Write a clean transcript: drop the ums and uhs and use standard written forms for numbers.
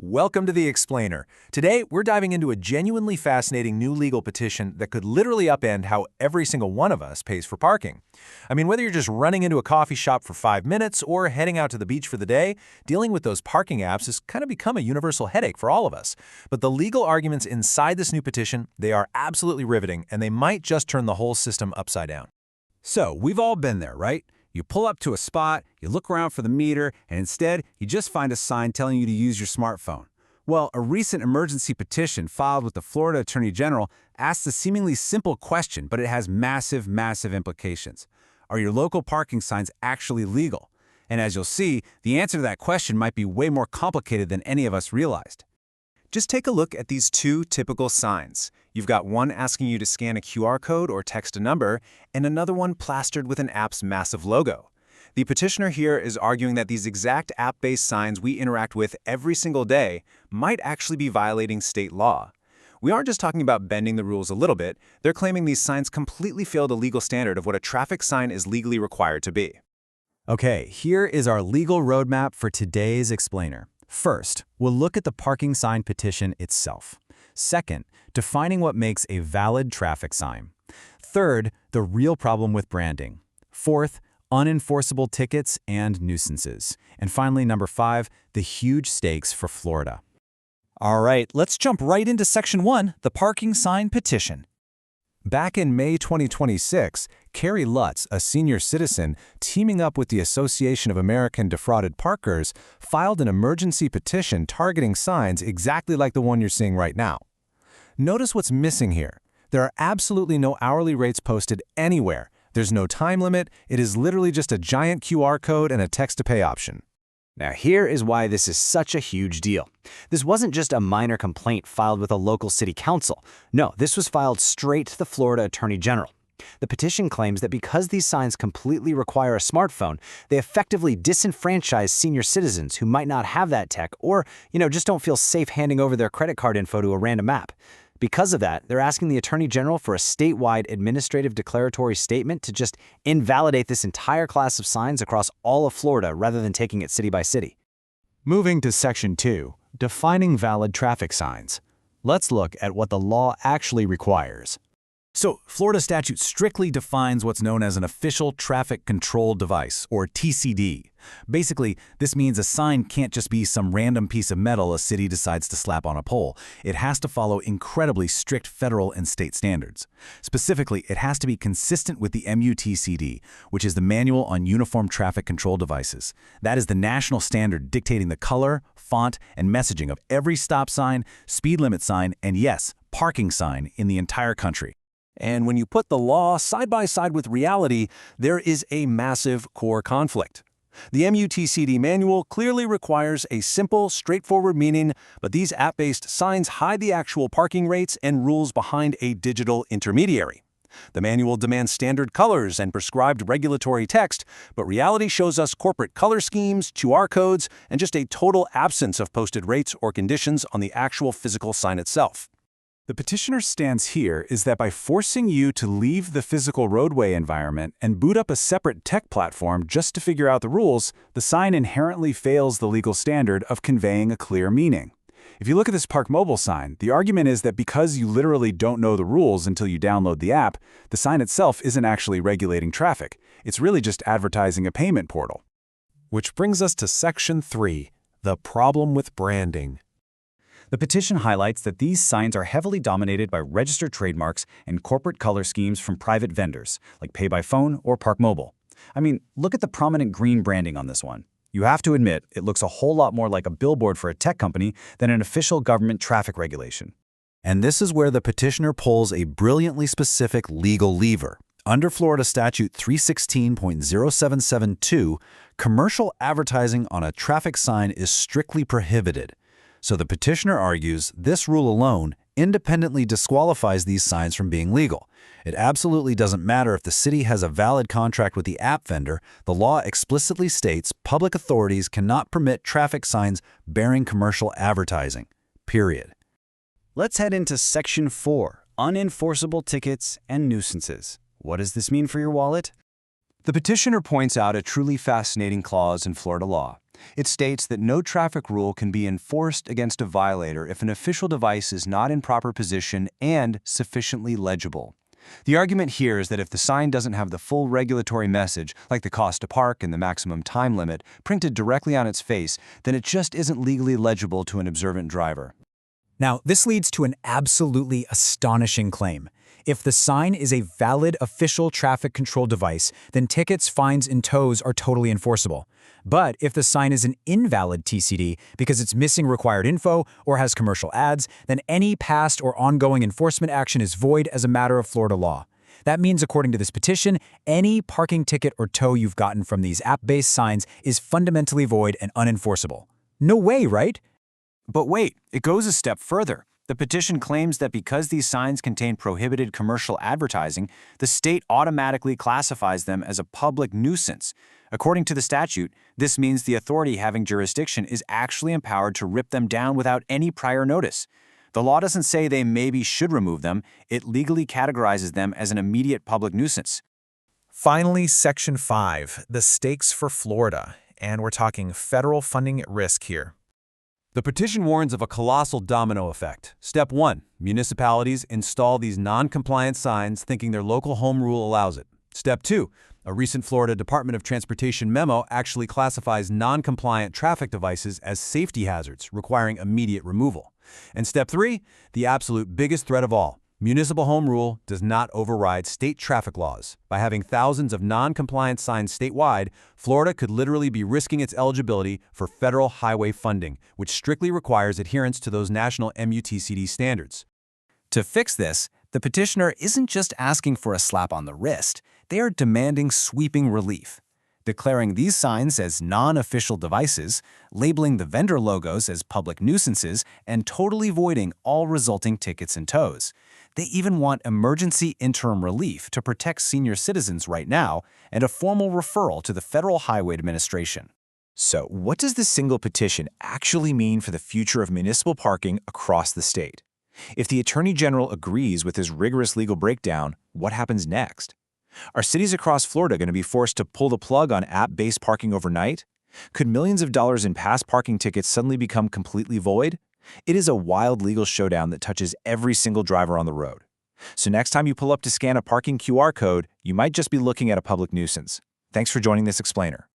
Welcome to The Explainer. Today, we're diving into a genuinely fascinating new legal petition that could literally upend how every single one of us pays for parking. I mean, whether you're just running into a coffee shop for 5 minutes or heading out to the beach for the day, dealing with those parking apps has kind of become a universal headache for all of us. But the legal arguments inside this new petition, they are absolutely riveting, and they might just turn the whole system upside down. So, we've all been there, right? You pull up to a spot, you look around for the meter, and instead, you just find a sign telling you to use your smartphone. Well, a recent emergency petition filed with the Florida Attorney General asks a seemingly simple question, but it has massive, massive implications. Are your local parking signs actually legal? And as you'll see, the answer to that question might be way more complicated than any of us realized. Just take a look at these two typical signs. You've got one asking you to scan a QR code or text a number, and another one plastered with an app's massive logo. The petitioner here is arguing that these exact app-based signs we interact with every single day might actually be violating state law. We aren't just talking about bending the rules a little bit, they're claiming these signs completely fail the legal standard of what a traffic sign is legally required to be. Okay, here is our legal roadmap for today's explainer. First, we'll look at the parking sign petition itself. Second, defining what makes a valid traffic sign. Third, the real problem with branding. Fourth, unenforceable tickets and nuisances. And finally, number 5, the huge stakes for Florida. All right, let's jump right into Section 1, the parking sign petition. Back in May 2026, Carrie Lutz, a senior citizen, teaming up with the Association of American Defrauded Parkers, filed an emergency petition targeting signs exactly like the one you're seeing right now. Notice what's missing here. There are absolutely no hourly rates posted anywhere. There's no time limit. It is literally just a giant QR code and a text-to-pay option. Now here is why this is such a huge deal. This wasn't just a minor complaint filed with a local city council. No, this was filed straight to the Florida Attorney General. The petition claims that because these signs completely require a smartphone, they effectively disenfranchise senior citizens who might not have that tech or, just don't feel safe handing over their credit card info to a random app. Because of that, they're asking the Attorney General for a statewide administrative declaratory statement to just invalidate this entire class of signs across all of Florida rather than taking it city by city. Moving to Section 2, defining valid traffic signs. Let's look at what the law actually requires. So, Florida statute strictly defines what's known as an official traffic control device, or TCD. Basically, this means a sign can't just be some random piece of metal a city decides to slap on a pole. It has to follow incredibly strict federal and state standards. Specifically, it has to be consistent with the MUTCD, which is the Manual on Uniform Traffic Control Devices. That is the national standard dictating the color, font, and messaging of every stop sign, speed limit sign, and yes, parking sign in the entire country. And when you put the law side by side with reality, there is a massive core conflict. The MUTCD manual clearly requires a simple, straightforward meaning, but these app-based signs hide the actual parking rates and rules behind a digital intermediary. The manual demands standard colors and prescribed regulatory text, but reality shows us corporate color schemes, QR codes, and just a total absence of posted rates or conditions on the actual physical sign itself. The petitioner's stance here is that by forcing you to leave the physical roadway environment and boot up a separate tech platform just to figure out the rules, the sign inherently fails the legal standard of conveying a clear meaning. If you look at this Park Mobile sign, the argument is that because you literally don't know the rules until you download the app, the sign itself isn't actually regulating traffic. It's really just advertising a payment portal. Which brings us to Section 3, the problem with branding. The petition highlights that these signs are heavily dominated by registered trademarks and corporate color schemes from private vendors, like Pay by Phone or Park Mobile. I mean, look at the prominent green branding on this one. You have to admit, it looks a whole lot more like a billboard for a tech company than an official government traffic regulation. And this is where the petitioner pulls a brilliantly specific legal lever. Under Florida Statute 316.0772, commercial advertising on a traffic sign is strictly prohibited. So the petitioner argues this rule alone independently disqualifies these signs from being legal. It absolutely doesn't matter if the city has a valid contract with the app vendor. The law explicitly states public authorities cannot permit traffic signs bearing commercial advertising. Period. Let's head into Section 4, unenforceable tickets and nuisances. What does this mean for your wallet? The petitioner points out a truly fascinating clause in Florida law. It states that no traffic rule can be enforced against a violator if an official device is not in proper position and sufficiently legible. The argument here is that if the sign doesn't have the full regulatory message, like the cost to park and the maximum time limit, printed directly on its face, then it just isn't legally legible to an observant driver. Now, this leads to an absolutely astonishing claim. If the sign is a valid official traffic control device, then tickets, fines, and tows are totally enforceable. But if the sign is an invalid TCD because it's missing required info or has commercial ads, then any past or ongoing enforcement action is void as a matter of Florida law. That means, according to this petition, any parking ticket or tow you've gotten from these app-based signs is fundamentally void and unenforceable. No way, right? But wait, it goes a step further. The petition claims that because these signs contain prohibited commercial advertising, the state automatically classifies them as a public nuisance. According to the statute, this means the authority having jurisdiction is actually empowered to rip them down without any prior notice. The law doesn't say they maybe should remove them, it legally categorizes them as an immediate public nuisance. Finally, Section 5, the stakes for Florida, and we're talking federal funding at risk here. The petition warns of a colossal domino effect. Step 1. Municipalities install these non-compliant signs thinking their local home rule allows it. Step 2. A recent Florida Department of Transportation memo actually classifies non-compliant traffic devices as safety hazards, requiring immediate removal. And Step 3. The absolute biggest threat of all. Municipal home rule does not override state traffic laws. By having thousands of non-compliant signs statewide, Florida could literally be risking its eligibility for federal highway funding, which strictly requires adherence to those national MUTCD standards. To fix this, the petitioner isn't just asking for a slap on the wrist, they are demanding sweeping relief. Declaring these signs as non-official devices, labeling the vendor logos as public nuisances, and totally voiding all resulting tickets and tows. They even want emergency interim relief to protect senior citizens right now and a formal referral to the Federal Highway Administration. So, what does this single petition actually mean for the future of municipal parking across the state? If the Attorney General agrees with his rigorous legal breakdown, what happens next? Are cities across Florida going to be forced to pull the plug on app-based parking overnight? Could millions of dollars in past parking tickets suddenly become completely void? It is a wild legal showdown that touches every single driver on the road. So next time you pull up to scan a parking QR code, you might just be looking at a public nuisance. Thanks for joining this explainer.